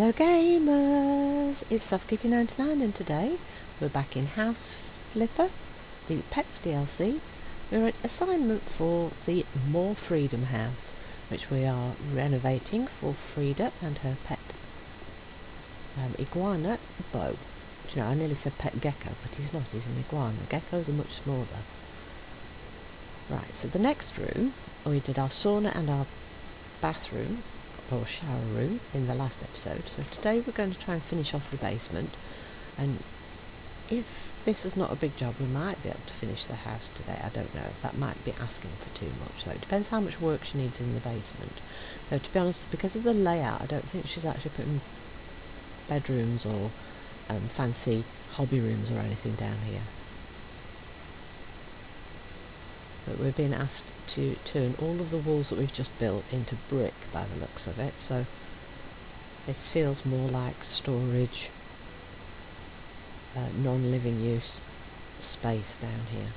Hello gamers, it's SoftKitty99 and today we're back in House Flipper, the Pets DLC. We're at assignment for the More Freedom house, which we are renovating for Frida and her pet iguana, Bo. Do you know, I nearly said pet gecko, but he's not, he's an iguana. Geckos are much smaller. Right, so the next room, we did our sauna and our bathroom, or shower room, in the last episode. So today we're going to try and finish off the basement, and if this is not a big job we might be able to finish the house today. I don't know, that might be asking for too much, so it depends how much work she needs in the basement. Though to be honest, because of the layout, I don't think she's actually putting bedrooms or fancy hobby rooms or anything down here. But we're being asked to turn all of the walls that we've just built into brick by the looks of it, so this feels more like storage, non-living use space down here.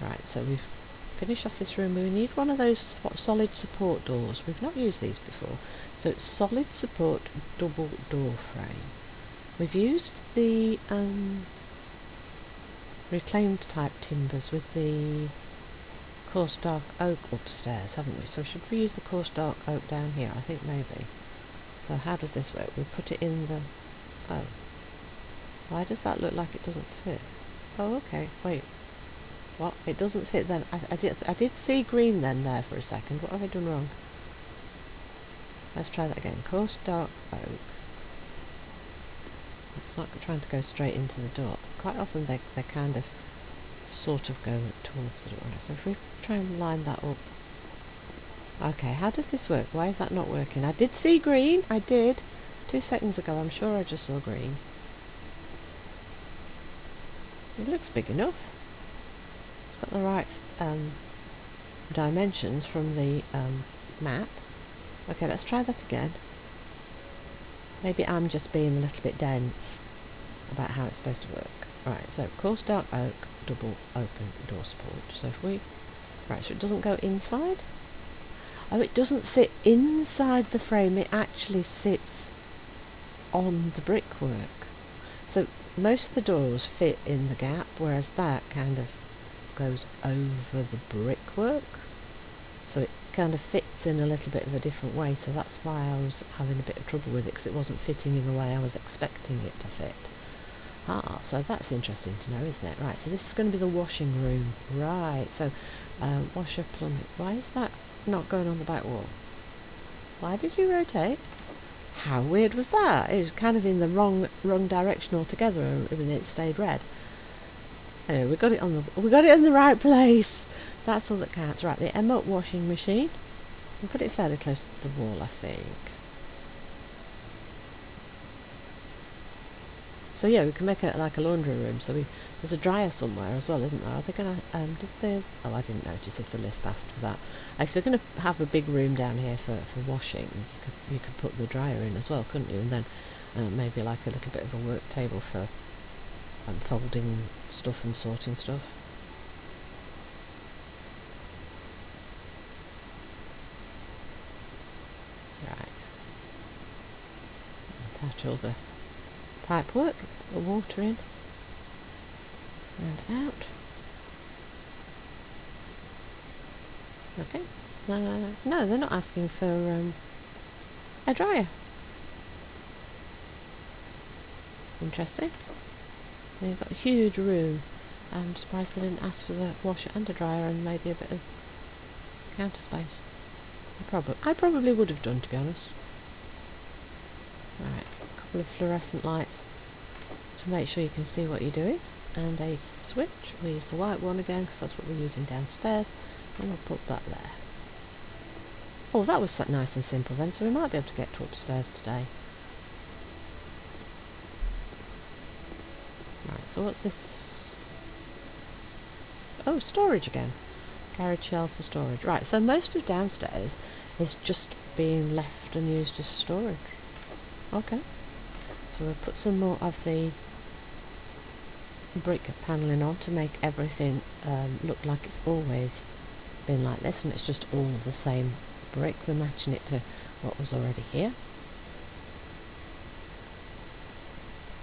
Right, so we've finished off this room. We need one of those solid support doors. We've not used these before. So it's solid support double door frame. We've used the reclaimed type timbers with the coarse dark oak upstairs, haven't we? So should we use the coarse dark oak down here? I think maybe. So how does this work? We put it in the... oh. Why does that look like it doesn't fit? Oh, okay. Wait. What? It doesn't fit then? I did see green then there for a second. What have I done wrong? Let's try that again. Coarse dark oak. It's not trying to go straight into the door. Quite often they kind of sort of go towards the door. So if we try and line that up. Okay, how does this work? Why is that not working? I did see green. I did. 2 seconds ago, I'm sure I just saw green. It looks big enough. It's got the right dimensions from the map. Okay, let's try that again. Maybe I'm just being a little bit dense about how it's supposed to work. Right, so coarse dark oak, double open door support. So if we... right, so it doesn't go inside? Oh, it doesn't sit inside the frame, it actually sits on the brickwork. So most of the doors fit in the gap, whereas that kind of goes over the brickwork. So it kind of fits in a little bit of a different way, so that's why I was having a bit of trouble with it, because it wasn't fitting in the way I was expecting it to fit. Ah, so that's interesting to know, isn't it? Right, so this is going to be the washing room. Right, so washer, plumbing. Why is that not going on the back wall? Why did you rotate? How weird was that? It was kind of in the wrong direction altogether, and it stayed red. Anyway, we got it in the right place. That's all that counts. Right, the Emma washing machine. We'll put it fairly close to the wall, I think. So yeah, we can make it like a laundry room. So there's a dryer somewhere as well, isn't there? Are they gonna did they? Oh, I didn't notice if the list asked for that. If they're gonna have a big room down here for washing, you could put the dryer in as well, couldn't you? And then maybe like a little bit of a work table for folding stuff and sorting stuff. Right. Attach all the pipe work, the water in and out. Okay. No, they're not asking for a dryer. Interesting. They've got a huge room. I'm surprised they didn't ask for the washer and a dryer and maybe a bit of counter space. I probably would have done, to be honest. Right, a couple of fluorescent lights to make sure you can see what you're doing, and a switch. We use the white one again because that's what we're using downstairs, and we'll put that there. Oh, that was nice and simple then, so we might be able to get to upstairs today. Right, so what's this? Oh, storage again. Garage shelves for storage. Right, so most of downstairs is just being left and used as storage. Okay. So we'll put some more of the brick panelling on to make everything look like it's always been like this, and it's just all the same brick. We're matching it to what was already here.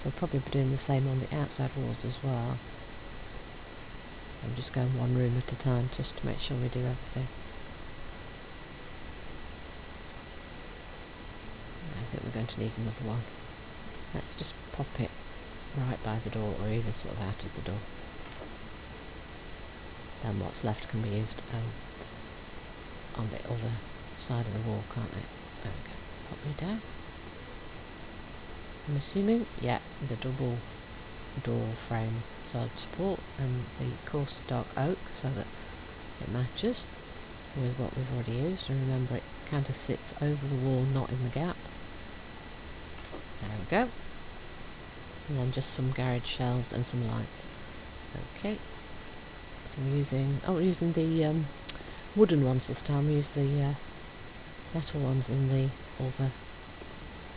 So I'll probably be doing the same on the outside walls as well. I'm just going one room at a time just to make sure we do everything. I think we're going to need another one. Let's just pop it right by the door, or even sort of out of the door. Then what's left can be used on the other side of the wall, can't it? There we go. Pop me down. I'm assuming, yeah, the double door frame solid support and the coarse dark oak so that it matches with what we've already used, and remember it kind of sits over the wall, not in the gap. There we go. And then just some garage shelves and some lights. Okay. So we're using the wooden ones this time. We use the metal ones in the other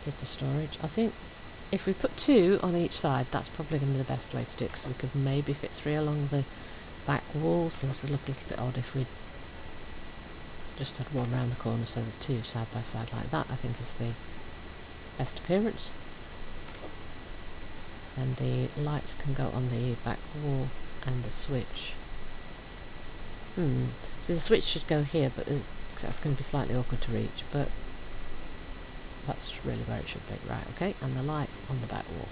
bit of storage. I think if we put 2 on each side, that's probably going to be the best way to do it, because we could maybe fit 3 along the back wall, so it would look a little bit odd if we just had one round the corner. So the 2 side by side like that, I think, is the best appearance. And the lights can go on the back wall, and the switch. So the switch should go here, but that's going to be slightly awkward to reach, but that's really where it should be. Right, okay, and the lights on the back wall.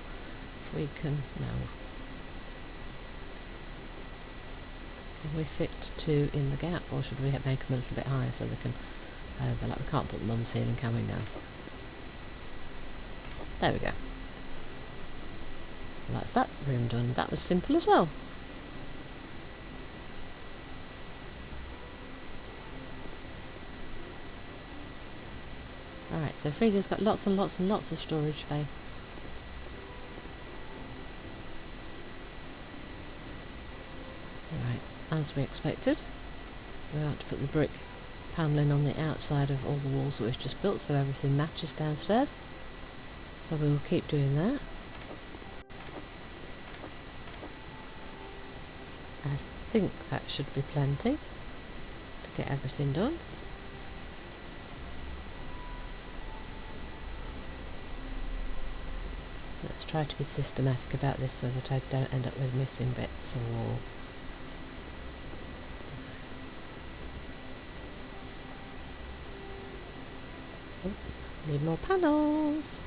We can now. Can we fit 2 in the gap, or should we make them a little bit higher so they can overlap? We can't put them on the ceiling, can we now? There we go. Well, that's that room done. That was simple as well. Alright, so Frida's got lots and lots and lots of storage space. Alright, as we expected, we want to put the brick panelling on the outside of all the walls that we've just built, so everything matches downstairs. So we'll keep doing that. I think that should be plenty to get everything done. Let's try to be systematic about this so that I don't end up with missing bits or... Oh, need more panels!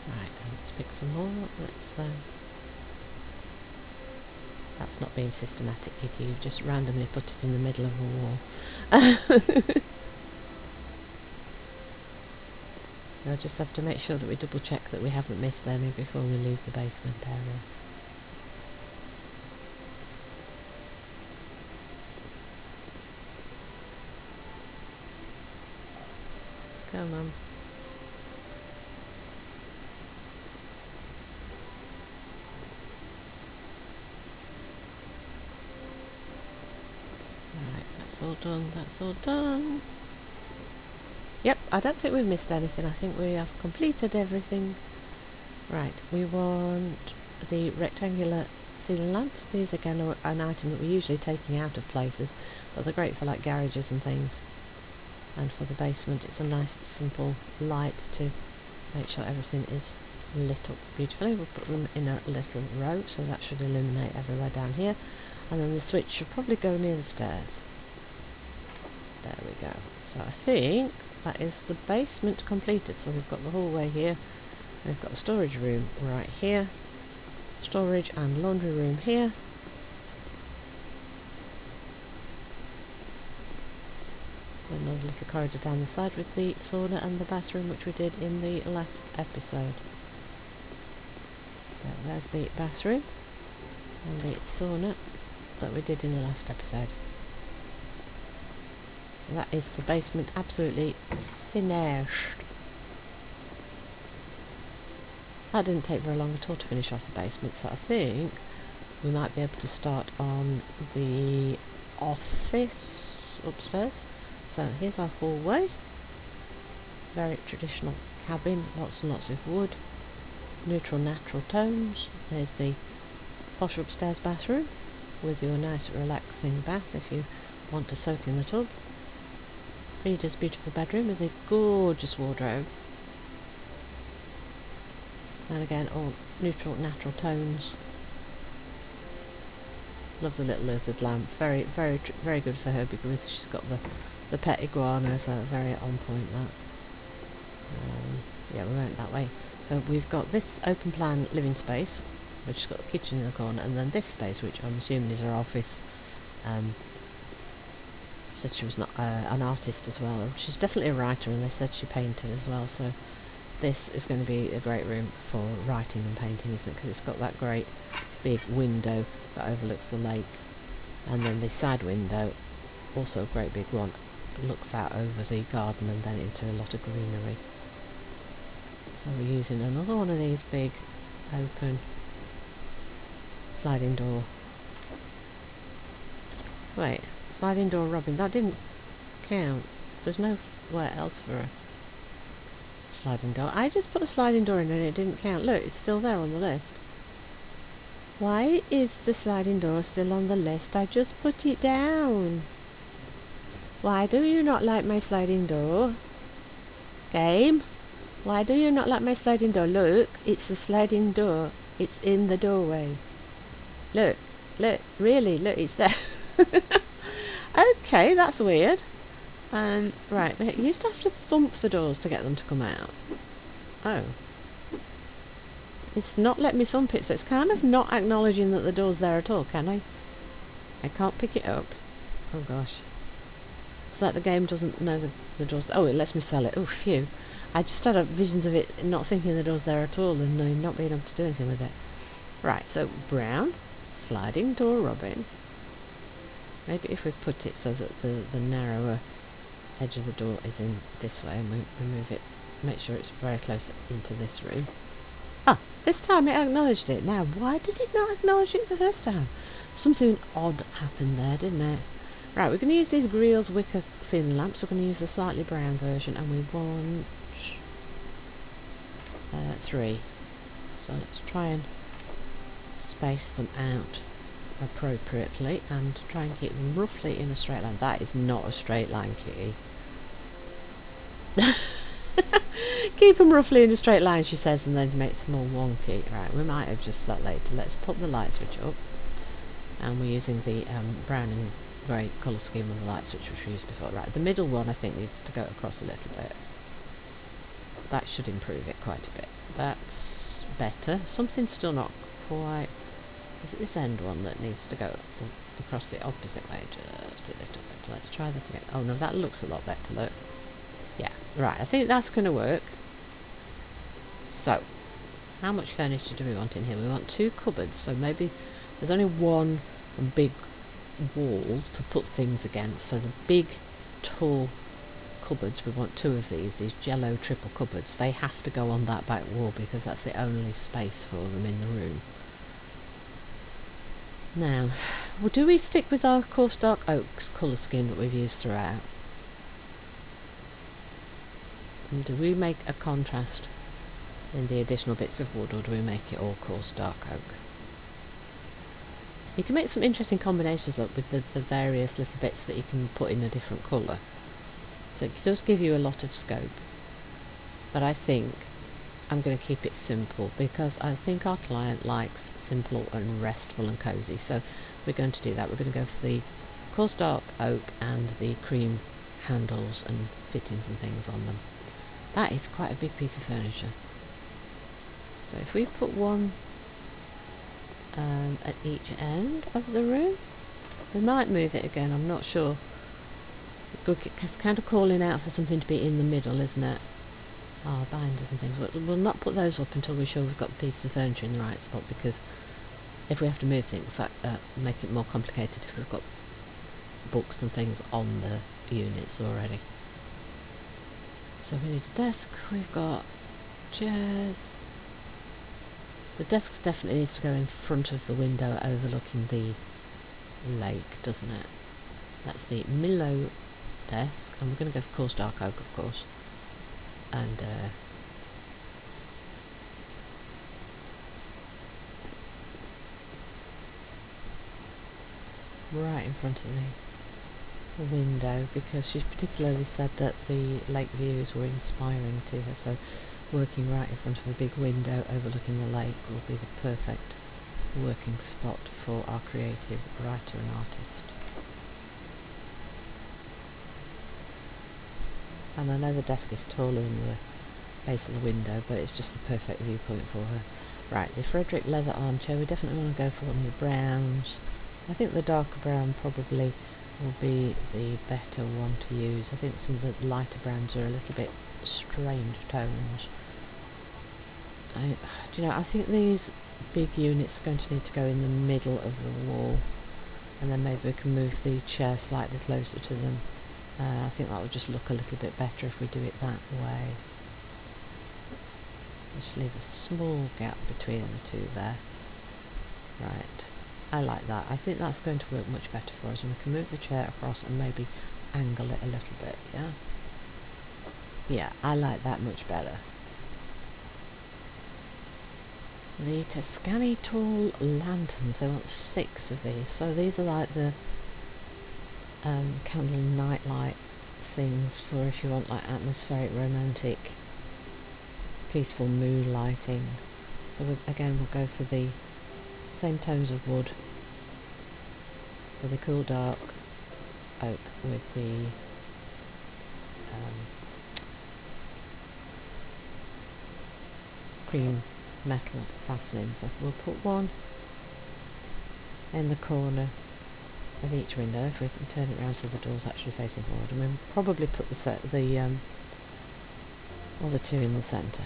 Right, let's pick some more. Let's that's not being systematic, Kitty. You've just randomly put it in the middle of a wall. I just have to make sure that we double check that we haven't missed any before we leave the basement area. Come on. Right, that's all done, that's all done. Yep, I don't think we've missed anything. I think we have completed everything. Right, we want the rectangular ceiling lamps. These again are an item that we're usually taking out of places, but they're great for like garages and things. And for the basement, it's a nice simple light to make sure everything is lit up beautifully. We'll put them in a little row, so that should illuminate everywhere down here. And then the switch should probably go near the stairs. There we go. So I think that is the basement completed. So we've got the hallway here, we've got the storage room right here, storage and laundry room here, another little corridor down the side with the sauna and the bathroom, which we did in the last episode. So there's the bathroom and the sauna that we did in the last episode. So that is the basement absolutely finished. That didn't take very long at all to finish off the basement, so I think we might be able to start on the office upstairs. So here's our hallway, very traditional cabin, lots and lots of wood, neutral natural tones. There's the posh upstairs bathroom with your nice relaxing bath if you want to soak in the tub. Frida's beautiful bedroom with a gorgeous wardrobe. And again, all neutral, natural tones. Love the little lizard lamp. Very, very, very good for her because she's got the pet iguana, so very on point that. Yeah, we went that way. So we've got this open plan living space, which has got the kitchen in the corner, and then this space, which I'm assuming is her office. She said she was not an artist as well. She's definitely a writer, and they said she painted as well. So this is going to be a great room for writing and painting, isn't it? Because it's got that great big window that overlooks the lake, and then the side window, also a great big one, looks out over the garden and then into a lot of greenery. So we're using another one of these big open sliding door. Wait, sliding door robin, that didn't count. There's nowhere else for a sliding door. I just put a sliding door in and it didn't count. Look, it's still there on the list. Why is the sliding door still on the list? I just put it down. Why do you not like my sliding door? Game? Why do you not like my sliding door? Look, it's a sliding door. It's in the doorway. Look, really, look, it's there. Okay, that's weird. Right, we used to have to thump the doors to get them to come out. Oh. It's not letting me thump it, so it's kind of not acknowledging that the door's there at all, can I? I can't pick it up. Oh gosh. It's like the game doesn't know the door's... Oh, it lets me sell it. Oh, phew. I just had visions of it not thinking the door's there at all and not being able to do anything with it. Right, so brown, sliding door robin. Maybe if we put it so that the narrower edge of the door is in this way, and we move it, make sure it's very close into this room. Ah, this time it acknowledged it. Now, why did it not acknowledge it the first time? Something odd happened there, didn't it? Right, we're going to use these Griot's wicker ceiling lamps. We're going to use the slightly brown version, and we want 3. So let's try and space them out appropriately and try and keep them roughly in a straight line. That is not a straight line, Kitty. Keep them roughly in a straight line, she says, and then makes them all wonky. Right, we might adjust that later. Let's put the light switch up, and we're using the brown and grey colour scheme of the light switch which we used before. Right, the middle one I think needs to go across a little bit. That should improve it quite a bit. That's better. Something's still not quite... Is it this end one that needs to go across the opposite way just a little bit? Let's try that again. Oh no, that looks a lot better, look. Yeah, right, I think that's going to work. So, how much furniture do we want in here? We want 2 cupboards, so maybe there's only one big wall to put things against. So the big, tall cupboards, we want 2 of these jello triple cupboards. They have to go on that back wall because that's the only space for them in the room. Now, well, do we stick with our coarse dark oaks colour scheme that we've used throughout? And do we make a contrast in the additional bits of wood, or do we make it all coarse dark oak? You can make some interesting combinations up with the various little bits that you can put in a different colour. So it does give you a lot of scope. But I think I'm going to keep it simple because I think our client likes simple and restful and cosy. So we're going to do that. We're going to go for the coarse dark oak and the cream handles and fittings and things on them. That is quite a big piece of furniture. So if we put one at each end of the room, we might move it again, I'm not sure. It's kind of calling out for something to be in the middle, isn't it? Our binders and things. We'll not put those up until we're sure we've got pieces of furniture in the right spot, because if we have to move things, that make it more complicated if we've got books and things on the units already. So we need a desk, we've got chairs. The desk definitely needs to go in front of the window overlooking the lake, doesn't it? That's the Milo desk, and we're going to go for coarse dark oak, of course. And right in front of window, because she's particularly said that the lake views were inspiring to her, so working right in front of a big window overlooking the lake will be the perfect working spot for our creative writer and artist. And I know the desk is taller than the base of the window, but it's just the perfect viewpoint for her. Right, the Frederick leather armchair, we definitely want to go for one of the browns. I think the darker brown probably will be the better one to use. I think some of the lighter browns are a little bit strange tones. Do you know, I think these big units are going to need to go in the middle of the wall, and then maybe we can move the chair slightly closer to them. I think that will just look a little bit better if we do it that way. Just leave a small gap between the two there. Right, I like that. I think that's going to work much better for us, and we can move the chair across and maybe angle it a little bit, yeah? Yeah, I like that much better. The Tuscany tall lanterns, I want 6 of these. So these are like the candle night light things for if you want like atmospheric, romantic, peaceful mood lighting. So again, we'll go for the same tones of wood. So the cool dark oak with the cream metal fastening. So we'll put one in the corner of each window if we can turn it around so the door's actually facing forward, and we'll probably put the other two in the centre.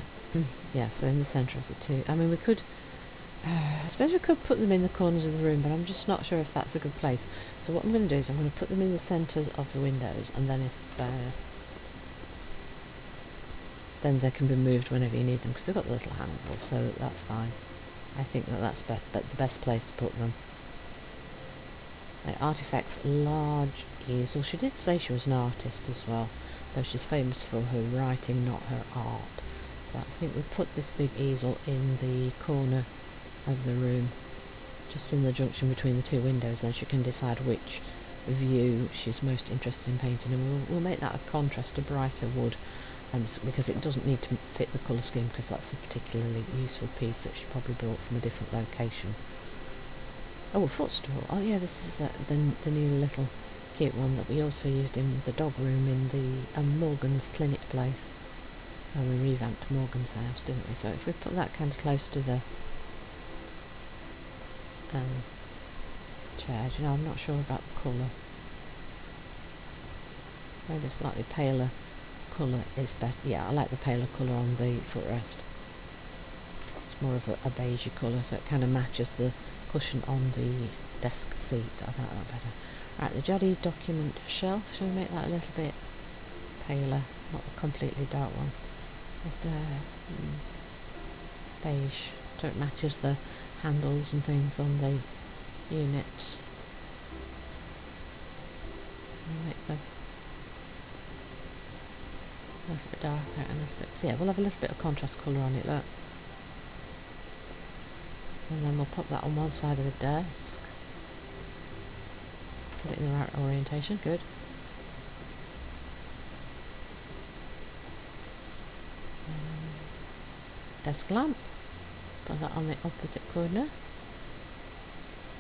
Yeah, so in the centre of the two. I mean, we could I suppose we could put them in the corners of the room, but I'm just not sure if that's a good place. So what I'm going to do is I'm going to put them in the centres of the windows, and then if then they can be moved whenever you need them, because they've got the little handles, so that's fine. I think that's the best place to put them. Like Artifacts large easel. She did say she was an artist as well, though she's famous for her writing, not her art. So I think we put this big easel in the corner of the room, just in the junction between the two windows, then she can decide which view she's most interested in painting, and we'll make that a contrast to brighter wood, because it doesn't need to fit the colour scheme, because that's a particularly useful piece that she probably brought from a different location. Oh, a footstool. Oh yeah, this is the new little cute one that we also used in the dog room in the Morgan's clinic place. And we revamped Morgan's house, didn't we? So if we put that kind of close to the chair, you know, I'm not sure about the colour. Maybe a slightly paler colour is better. Yeah, I like the paler colour on the footrest. It's more of a beigey colour, so it kind of matches the cushion on the desk seat. I like that better. Right, the Joddy document shelf. Shall we make that a little bit paler, not a completely dark one? It's the beige, so it matches the handles and things on the units. I'll make them a little bit darker and a little bit. So yeah, we'll have a little bit of contrast colour on it, look. And then we'll pop that on one side of the desk. Put it in the right orientation, good. Desk lamp. Put that on the opposite corner.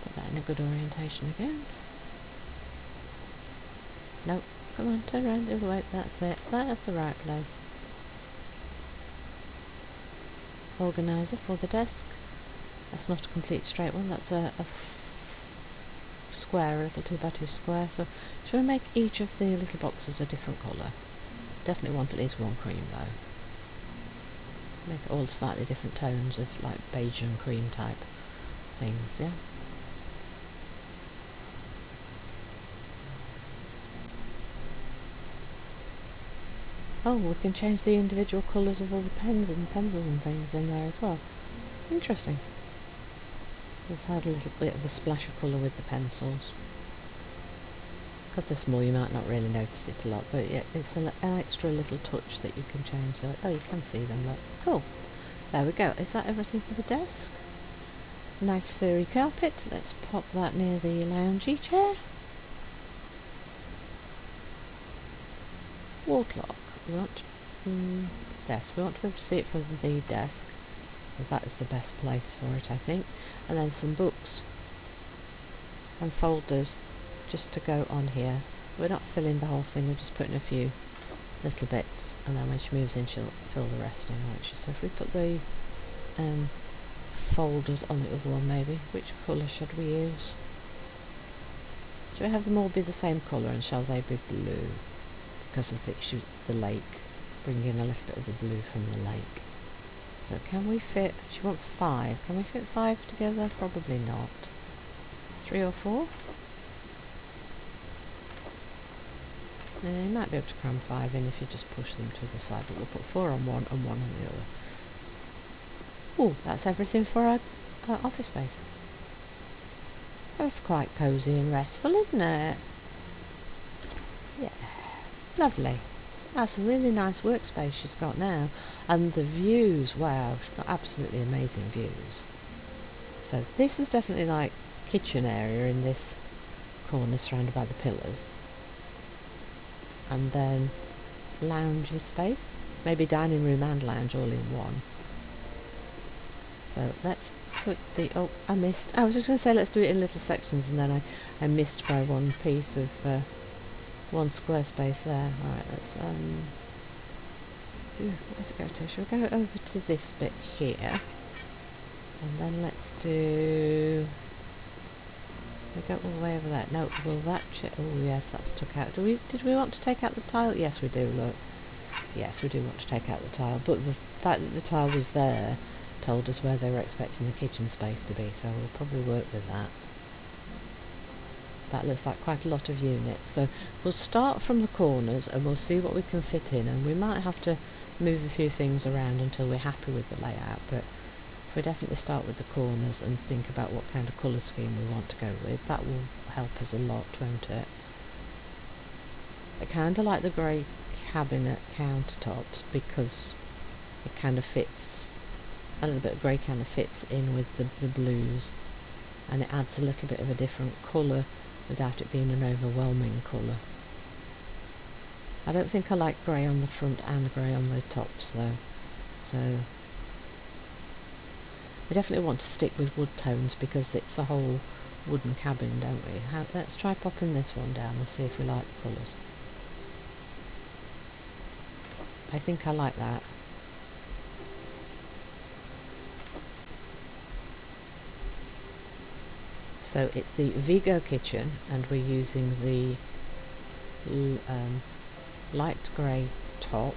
Put that in a good orientation again. Nope. Come on, turn around the other way. That's it. That's the right place. Organiser for the desk. That's not a complete straight one. That's a square, a little 2x2 square. So shall we make each of the little boxes a different colour? Definitely want at least one cream though. Make it all slightly different tones of like beige and cream type things, yeah? Oh, we can change the individual colours of all the pens and pencils and things in there as well. Interesting. Let's add a little bit of a splash of colour with the pencils. Because they're small, you might not really notice it a lot, but yeah, it's an extra little touch that you can change. Like, oh, you can see them, look. Cool. There we go. Is that everything for the desk? Nice furry carpet. Let's pop that near the loungy chair. wall clock. We want desk. We want to be able to see it from the desk, so that is the best place for it, I think. And then some books and folders just to go on here. We're not filling the whole thing, we're just putting a few little bits, and then when she moves in she'll fill the rest in, won't she? So if we put the folders on the other one, maybe, which colour should we use? Should we have them all be the same colour, and shall they be blue? Because of the lake, bring in a little bit of the blue from the lake. So can we fit, she wants 5, can we fit 5 together? Probably not. 3 or 4? You might be able to cram 5 in if you just push them to the side, but we'll put 4 on one and 1 on the other. Oh, that's everything for our office space. That's quite cosy and restful, isn't it? Yeah, lovely. That's a really nice workspace she's got now. And the views, wow, she's got absolutely amazing views. So this is definitely like kitchen area in this corner surrounded by the pillars. And then lounge space, maybe dining room and lounge all in one. So let's put the, oh, I missed, I was just going to say let's do it in little sections, and then I missed by one piece of, one square space there. Alright, let's, where to go to? Shall we go over to this bit here? And then let's do, we go all the way over there. No, will that, oh yes, that's took out. Did we want to take out the tile? Yes, we do, look. Yes, we do want to take out the tile, but the fact that the tile was there told us where they were expecting the kitchen space to be, so we'll probably work with that. That looks like quite a lot of units, so we'll start from the corners and we'll see what we can fit in, and we might have to move a few things around until we're happy with the layout, but if we definitely start with the corners and think about what kind of colour scheme we want to go with, that will help us a lot, won't it? I kind of like the grey cabinet countertops because it kind of fits, a little bit of grey kind of fits in with the blues, and it adds a little bit of a different colour without it being an overwhelming colour. I don't think I like grey on the front and grey on the tops though, so we definitely want to stick with wood tones because it's a whole wooden cabin, don't we? Let's try popping this one down and see if we like the colours. I think I like that. So it's the Vigo kitchen, and we're using the light grey top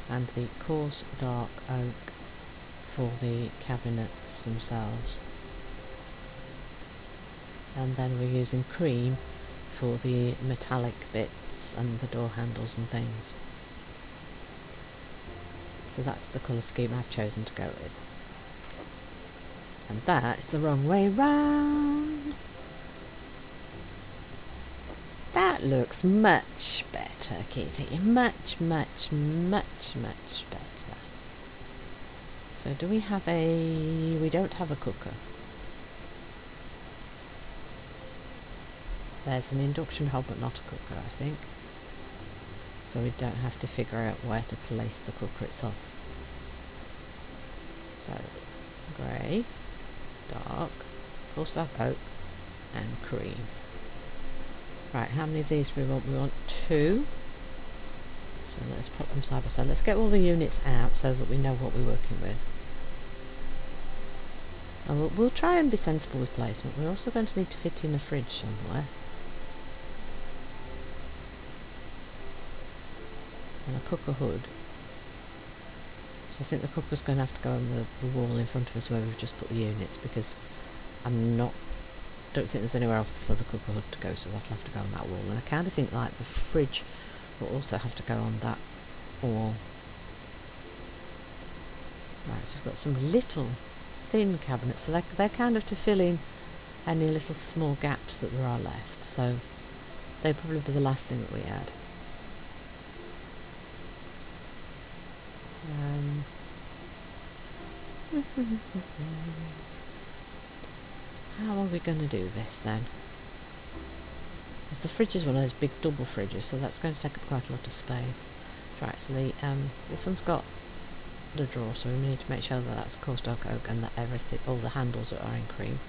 and the coarse dark oak for the cabinets themselves, and then we're using cream for the metallic bits and the door handles and things. So that's the colour scheme I've chosen to go with. And that is the wrong way round. That looks much better, Kitty. Much, much, much, much better. So do we have a... we don't have a cooker. There's an induction hob but not a cooker, I think. So we don't have to figure out where to place the cooker itself. So, grey, dark, coarse dark oak, and cream. Right, how many of these do we want? We want 2. So let's put them side by side. Let's get all the units out so that we know what we're working with. And we'll try and be sensible with placement. We're also going to need to fit in a fridge somewhere. And a cooker hood. So I think the cooker's going to have to go on the wall in front of us where we've just put the units, because don't think there's anywhere else for the cooker hood to go, so that'll have to go on that wall. And I kind of think like the fridge will also have to go on that wall. Right, so we've got some little thin cabinets, so they're kind of to fill in any little small gaps that there are left, so they'll probably be the last thing that we add. How are we going to do this then? Because the fridge is one of those big double fridges, so that's going to take up quite a lot of space. Right, so the this one's got the drawer, so we need to make sure that that's coarse dark oak and that everything, all the handles are in cream.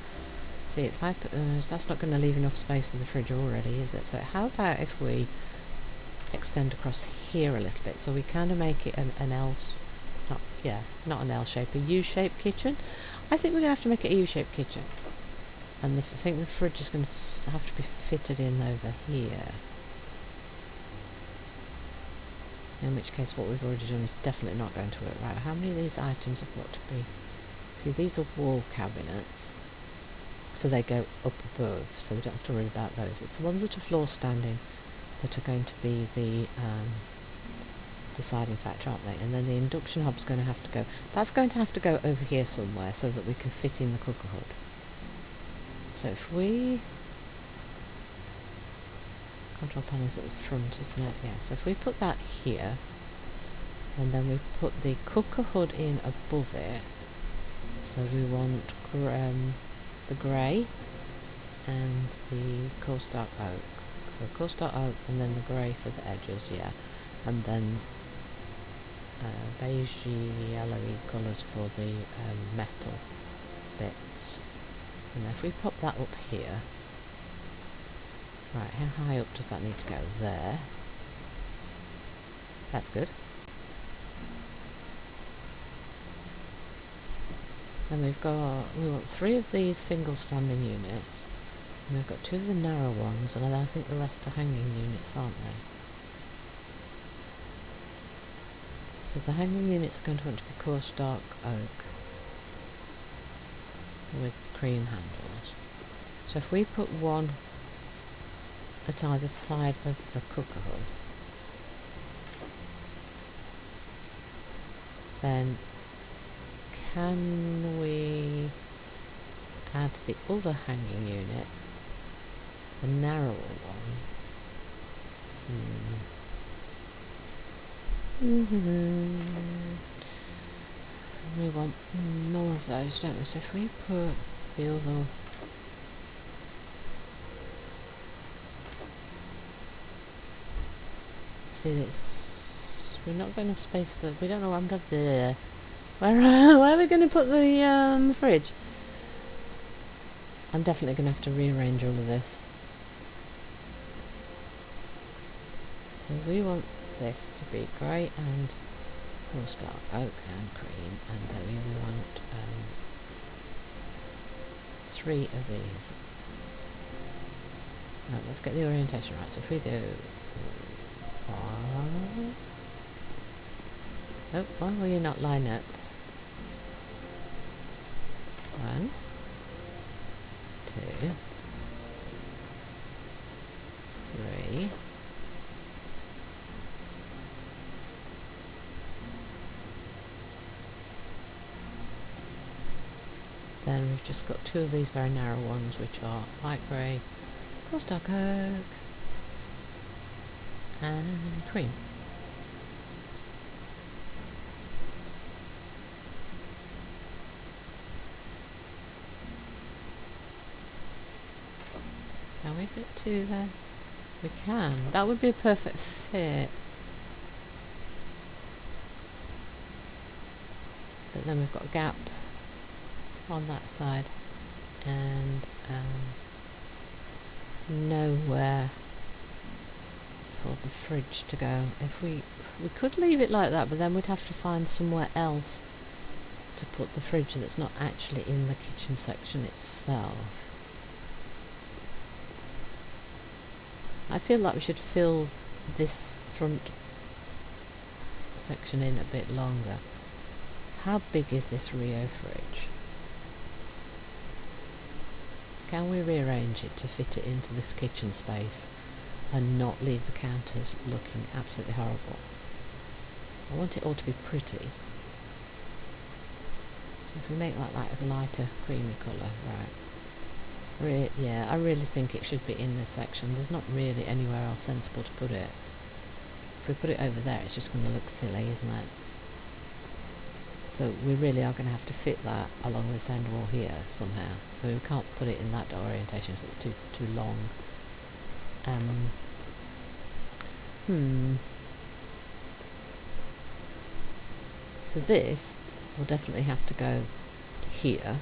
See, if I put that's not going to leave enough space for the fridge already, is it? So how about if we extend across here a little bit, so we kind of make it an L, not an L shape, a U-shaped kitchen. I think we're going to have to make it a U-shaped kitchen, and I think the fridge is going to have to be fitted in over here. In which case what we've already done is definitely not going to work. Right, how many of these items have got to be... See, these are wall cabinets, so they go up above, so we don't have to worry about those. It's the ones that are floor standing that are going to be the deciding factor, aren't they? And then the induction hob's going to have to go... That's going to have to go over here somewhere so that we can fit in the cooker hood. So if we... Control panel's at the front, isn't it? Yeah, so if we put that here, and then we put the cooker hood in above it, so we want the grey and the coarse dark oak. So coarse dark oak and then the grey for the edges, yeah. And then beigey, yellowy colours for the metal bits. And if we pop that up here, right, how high up does that need to go? There. That's good. Then we want 3 of these single standing units, and we've got 2 of the narrow ones, and I think the rest are hanging units, aren't they? So the hanging units are going to want to be coarse dark oak with cream handles. So if we put one at either side of the cooker hood, then can we add the other hanging unit, the narrower one? We want more of those, don't we? So if we put the other... See, this, we're not got enough space for... We don't know what I'm doing there. Where are we going to put the fridge? I'm definitely going to have to rearrange all of this. So we want this to be grey and coarse dark oak and cream, and then we want 3 of these. Now let's get the orientation right. So if we do... Oh, why will you not line up? 1, 2, 3. Then we've just got 2 of these very narrow ones, which are light grey, coarse dark oak, and cream. Can we fit 2 there? We can. That would be a perfect fit. But then we've got a gap on that side and nowhere for the fridge to go. If we could leave it like that, but then we'd have to find somewhere else to put the fridge that's not actually in the kitchen section itself. I feel like we should fill this front section in a bit longer. How big is this Rio fridge? Can we rearrange it to fit it into this kitchen space and not leave the counters looking absolutely horrible? I want it all to be pretty. So if we make that like a lighter creamy colour, right. Yeah, I really think it should be in this section. There's not really anywhere else sensible to put it. If we put it over there, it's just going to look silly, isn't it? So we really are going to have to fit that along this end wall here somehow. I mean, we can't put it in that orientation because it's too long. So this will definitely have to go here.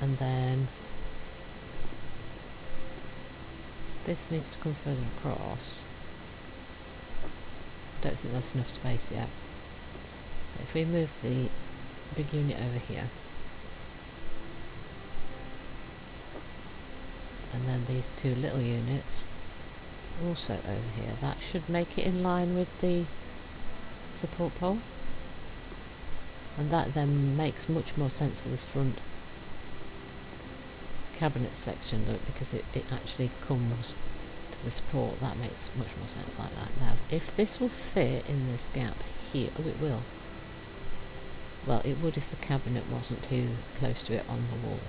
And then this needs to come further across. I don't think that's enough space yet. If we move the big unit over here, and then these two little units also over here, that should make it in line with the support pole. And that then makes much more sense for this front cabinet section, look, because it actually comes to the support. That makes much more sense like that. Now, if this will fit in this gap here, oh, it will. Well, it would if the cabinet wasn't too close to it on the wall.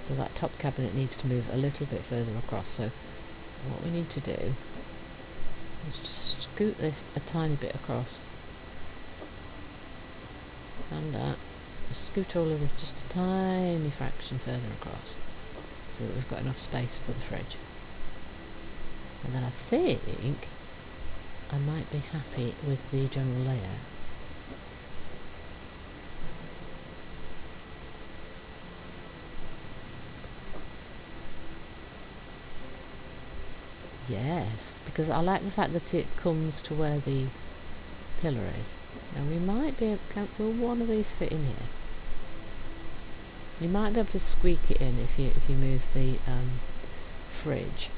So that top cabinet needs to move a little bit further across. So what we need to do is just scoot this a tiny bit across, and scoot all of this just a tiny fraction further across, so that we've got enough space for the fridge. And then I think I might be happy with the general layout. Yes, because I like the fact that it comes to where the pillar is. Now we might be able to, will one of these fit in here? You might be able to squeak it in if you move the fridge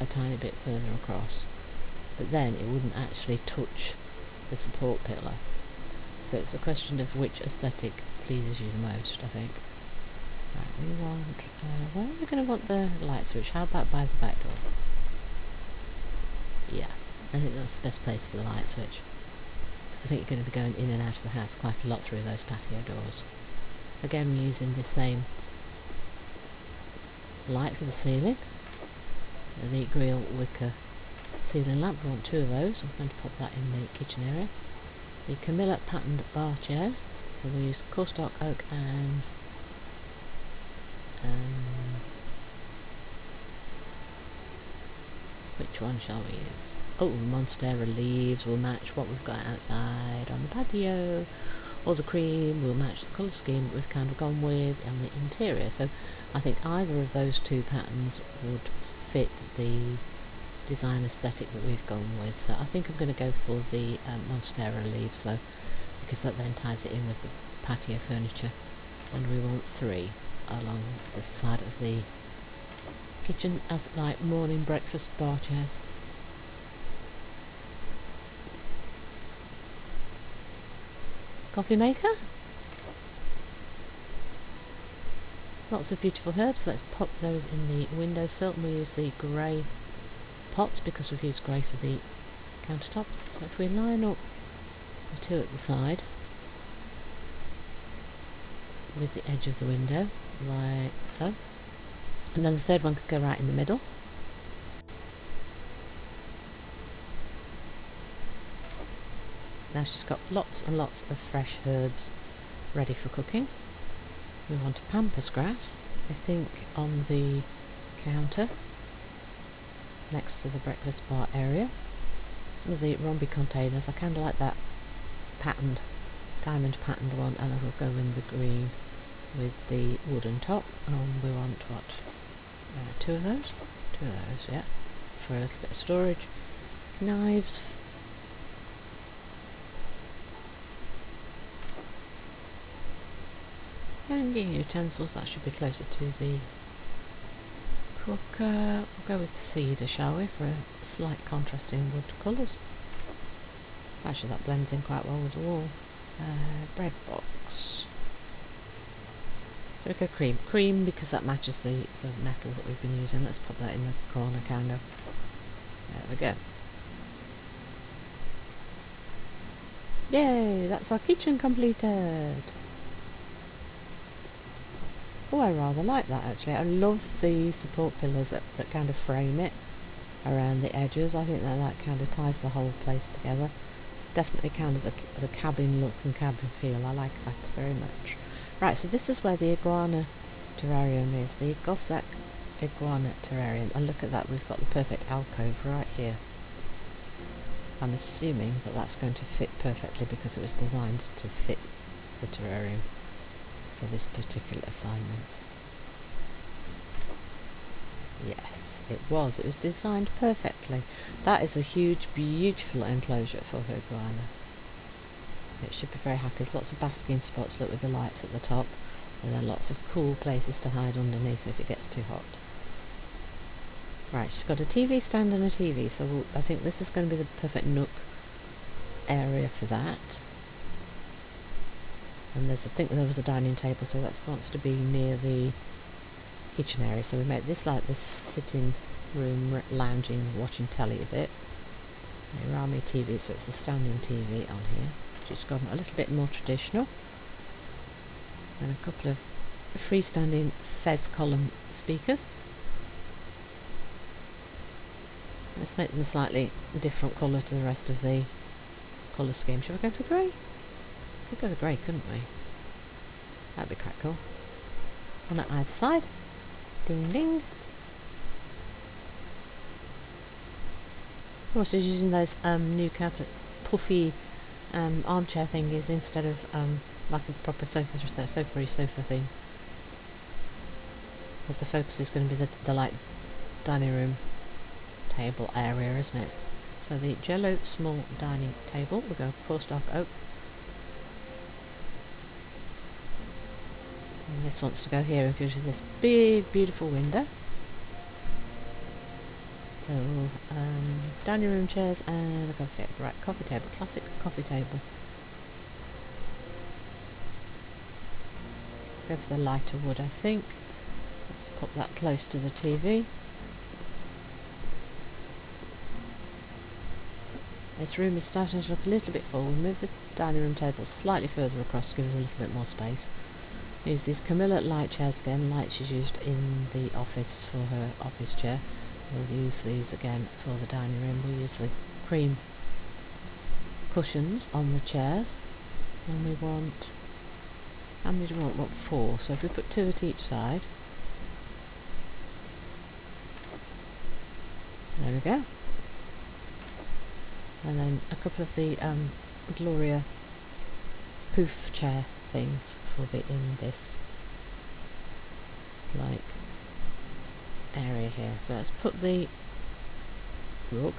a tiny bit further across, but then it wouldn't actually touch the support pillar. So it's a question of which aesthetic pleases you the most, I think. Right, we want, where are we going to want the light switch? How about by the back door? Yeah, I think that's the best place for the light switch, because I think you're going to be going in and out of the house quite a lot through those patio doors. Again, we're using the same light for the ceiling, the grill wicker ceiling lamp. We want two of those. I'm going to pop that in the kitchen area. The Camilla patterned bar chairs, so we'll use coarse dark oak and which one shall we use? Oh, Monstera leaves will match what we've got outside on the patio, or the cream will match the colour scheme that we've kind of gone with on the interior. So I think either of those two patterns would fit the design aesthetic that we've gone with. So I think I'm going to go for the Monstera leaves though, because that then ties it in with the patio furniture, and we want three along this side of the kitchen as like morning breakfast bar chairs. Coffee maker? Lots of beautiful herbs. Let's pop those in the windowsill, and we use the grey pots because we've used grey for the countertops. So if we line up the two at the side with the edge of the window, like so, and then the third one could go right in the middle. Now she's got lots and lots of fresh herbs ready for cooking. We want a pampas grass, I think, on the counter next to the breakfast bar area. Some of the rhombi containers, I kind of like that patterned, diamond patterned one, and I will go in the green with the wooden top. We want what? Two of those? Two of those, yeah, for a little bit of storage. Knives. Hanging utensils, that should be closer to the cooker. We'll go with cedar, shall we, for a slight contrast in wood colours. Actually, that blends in quite well with the wall. Bread box. We'll go cream. Cream because that matches the metal that we've been using. Let's pop that in the corner, kind of. There we go. Yay! That's our kitchen completed! Oh, I rather like that actually. I love the support pillars that kind of frame it around the edges. I think that kind of ties the whole place together. definitely kind of the cabin look and cabin feel. I like that very much. Right, so this is where the iguana terrarium is, the Gossack iguana terrarium, and look at that, we've got the perfect alcove right here. I'm assuming that that's going to fit perfectly because it was designed to fit the terrarium for this particular assignment. Yes, it was designed perfectly. That is a huge, beautiful enclosure for her iguana. It should be very happy. There's lots of basking spots, look, with the lights at the top, and then lots of cool places to hide underneath if it gets too hot. Right, she's got a TV stand and a TV, so I think this is going to be the perfect nook area for that. And I think there was a dining table, so that wants to be near the kitchen area, so we make this like this sitting room, lounging, watching telly a bit. The Rami TV, so it's the standing TV on here. She's gone a little bit more traditional. And a couple of freestanding Fez column speakers. Let's make them a slightly different colour to the rest of the colour scheme. Shall we go to the grey? We could go to grey, couldn't we? That'd be quite cool. One at either side. Ding ding. Of course, she's using those new puffy armchair thingies instead of like a proper sofa thing. Because the focus is going to be the like dining room table area, isn't it? So the Jello small dining table, we'll go coarse dark oak. And this wants to go here and gives you this big, beautiful window. So, dining room chairs and a coffee table. Right, coffee table, classic coffee table. Go for the lighter wood, I think. Let's pop that close to the TV. This room is starting to look a little bit full. We'll move the dining room table slightly further across to give us a little bit more space. Use these Camilla light chairs again, lights she's used in the office for her office chair. We'll use these again for the dining room. We'll use the cream cushions on the chairs. And we want, how many do we want? What, 4? So if we put 2 at each side. There we go. And then a couple of the Gloria poof chair things will be in this like area here. So let's put the rug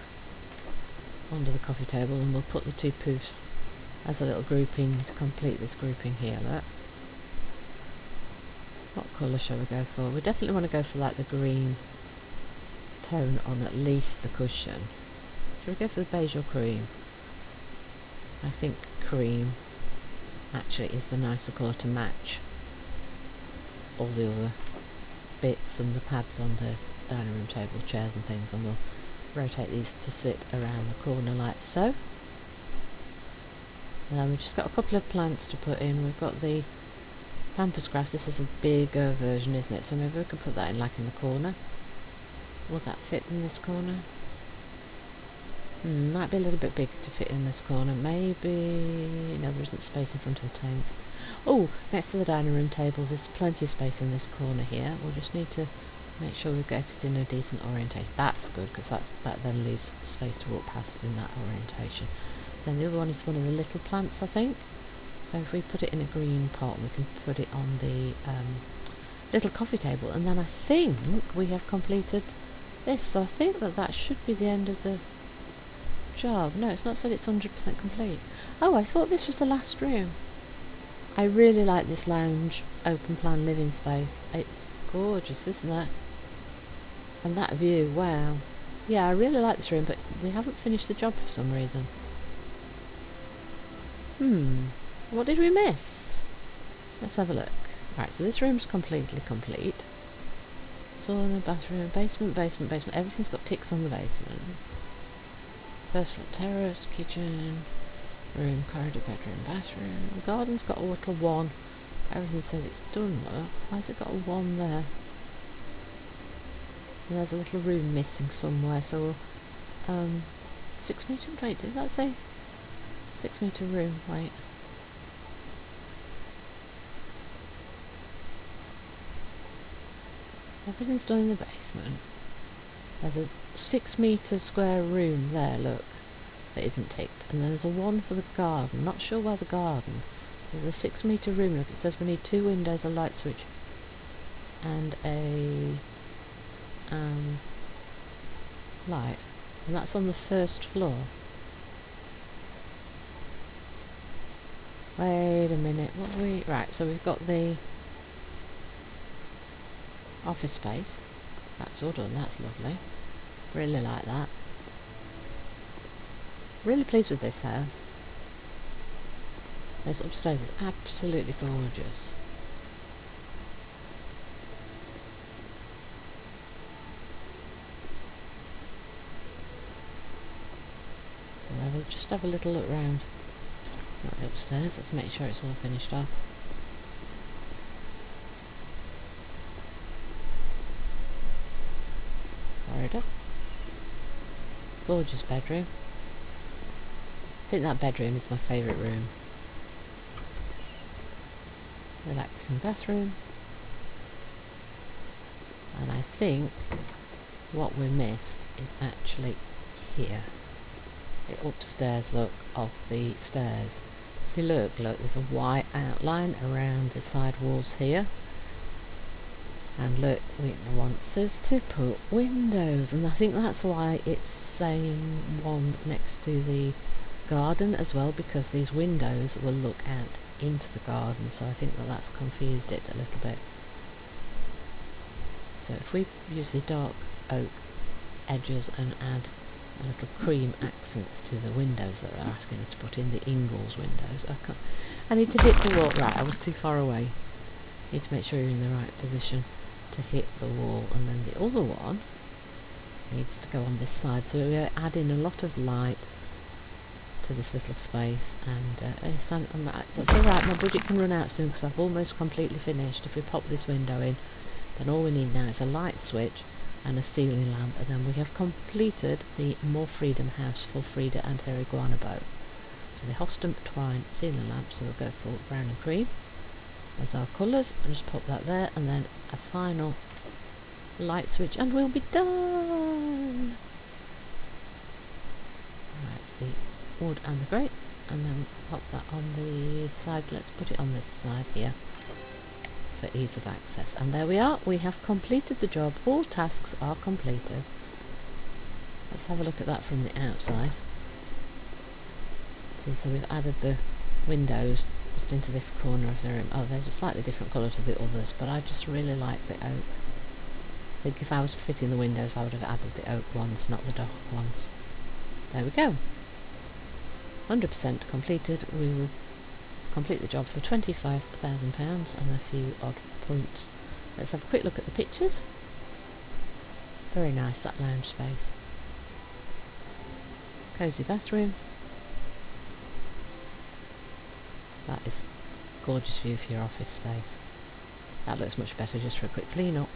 under the coffee table, and we'll put the 2 poofs as a little grouping to complete this grouping here. Look. What colour shall we go for? We definitely want to go for like the green tone on at least the cushion. Shall we go for the beige or cream? I think cream actually is the nicer colour to match all the other bits and the pads on the dining room table, chairs and things, and we'll rotate these to sit around the corner like so. And then we've just got a couple of plants to put in. We've got the pampas grass. This is a bigger version, isn't it? So maybe we could put that in like in the corner. Would that fit in this corner? Might be a little bit big to fit in this corner. Maybe... no, there isn't space in front of the tank. Oh, next to the dining room table, there's plenty of space in this corner here. We'll just need to make sure we get it in a decent orientation. That's good, because that then leaves space to walk past in that orientation. Then the other one is one of the little plants, I think. So if we put it in a green pot, we can put it on the little coffee table. And then I think we have completed this. So I think that should be the end of the job. No, it's not said it's 100% complete. Oh, I thought this was the last room. I really like this lounge open plan living space. It's gorgeous, isn't it? And that view, wow. Yeah, I really like this room, but we haven't finished the job for some reason. What did we miss? Let's have a look. Right, so this room's completely complete. Sauna, bathroom, basement. Everything's got ticks on the basement. First floor terrace, kitchen, room, corridor, bedroom, bathroom. The garden's got a little 1. Everything says it's done though. Why has it got a 1 there? And there's a little room missing somewhere, so 6 metre, wait, did that say? 6-metre room, wait. Everything's done in the basement. There's a 6-metre square room there, look, that isn't ticked. And then there's a one for the garden. Not sure where the garden. There's a 6-metre room, look, it says we need 2 windows, a light switch, and a light. And that's on the first floor. Wait a minute, what do we... Right, so we've got the office space. That's all done, that's lovely. Really like that. Really pleased with this house. This upstairs is absolutely gorgeous. So I will just have a little look round upstairs. Let's make sure it's all finished off. Corridor. Gorgeous bedroom. I think that bedroom is my favourite room. Relaxing bathroom. And I think what we missed is actually here. The upstairs look of the stairs. If you look, there's a white outline around the side walls here. And look, it wants us to put windows, and I think that's why it's saying one next to the garden as well, because these windows will look out into the garden, so I think that that's confused it a little bit. So if we use the dark oak edges and add a little cream accents to the windows that they're asking us to put in, the Ingalls windows. I need to hit the wall. Right, I was too far away. You need to make sure you're in the right position to hit the wall, and then the other one needs to go on this side, so we're adding a lot of light to this little space. And that's alright, my budget can run out soon because I've almost completely finished. If we pop this window in, then all we need now is a light switch and a ceiling lamp, and then we have completed the More Freedom house for Frida and her iguana boat. So the Hostum Twine ceiling lamp, so we'll go for brown and cream as our colours. I'll just pop that there, and then a final light switch, and we'll be done. Right, the wood and the grate, and then pop that on the side. Let's put it on this side here for ease of access. And there we are, we have completed the job. All tasks are completed. Let's have a look at that from the outside. See, so we've added the windows just into this corner of the room. Oh, they're just slightly different colour to the others, but I just really like the oak. I think if I was fitting the windows I would have added the oak ones, not the dark ones. There we go. 100% completed. We will complete the job for £25,000 and a few odd points. Let's have a quick look at the pictures. Very nice, that lounge space. Cosy bathroom. That is a gorgeous view for your office space. That looks much better just for a quick clean up.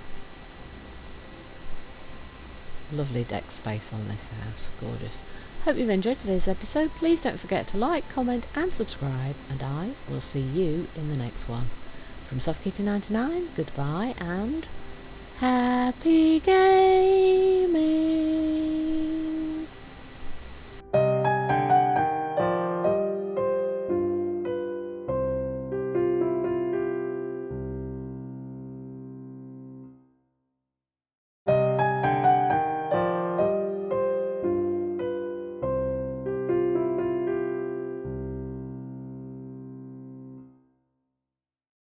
Lovely deck space on this house, gorgeous. Hope you've enjoyed today's episode. Please don't forget to like, comment and subscribe, and I will see you in the next one. From Soft Kitty 99, goodbye and